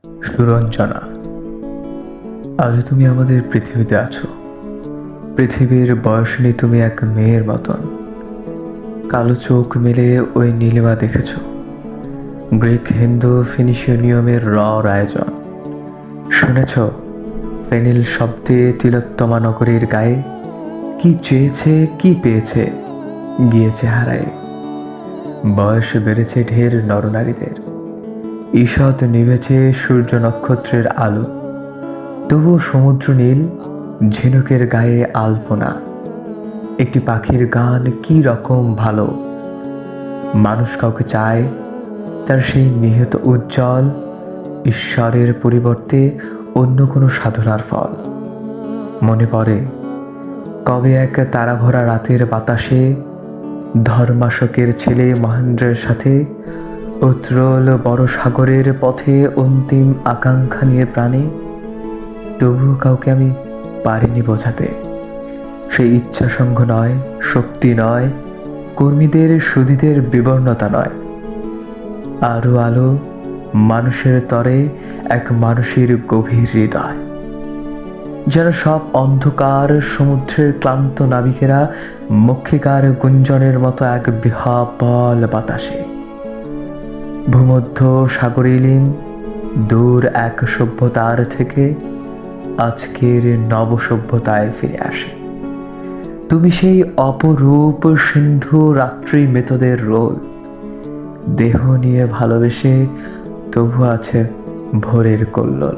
সুরঞ্জনা, আজ তুমি আমাদের পৃথিবীতে আছো। পৃথিবীর বয়সিনী তুমি এক মেয়ের মতন। কালো চোখ মেলে ওই নীলিমা দেখেছ, গ্রিক হিন্দু ফিনিশীয় নিয়মের আয়োজন শুনেছ। ফেনিল শব্দে তিলোত্তমা নগরীর গায়ে কি চেয়েছে কি পেয়েছে, গিয়েছে হারায়। বয়স বেড়েছে ঢের নরনারীদের, ঈষৎ নিভেছে সূর্য নক্ষত্রের আলো, তবুও সমুদ্র নীল, ঝিনুকের গায়ে আলপনা। একটি পাখির গান কি রকম ভালো। মানুষ কাউকে চায়, তার সেই নিহত উজ্জ্বল ঈশ্বরের পরিবর্তে অন্য কোনো সাধনার ফল। মনে পড়ে কবে এক তারাভরা রাতের বাতাসে ধর্মাশকের ছেলে মহেন্দ্রের সাথে উত্রল বড় সাগরের পথে অন্তিম আকাঙ্ক্ষা নিয়ে প্রাণে। তবুও কাউকে আমি পারিনি বোঝাতে, সেই ইচ্ছাসঙ্গ নয়, শক্তি নয়, কর্মীদের সুধীদের বিবর্ণতা নয়। আরো আলো, মানুষের তরে এক মানুষের গভীর হৃদয়, যেন সব অন্ধকার সমুদ্রের ক্লান্ত নাবিকেরা মক্ষিকার গুঞ্জনের মতো এক বিহ্বল বাতাসে ভূমধ্য সাগরে লীন দূর এক সভ্যতার থেকে আজকের নবসভ্যতায় ফিরে আসে। তুমি সেই অপরূপ সিন্ধু রাত্রি মৃতদের রোল, দেহ নিয়ে ভালোবেসে তবু আছে ভোরের কল্লোল।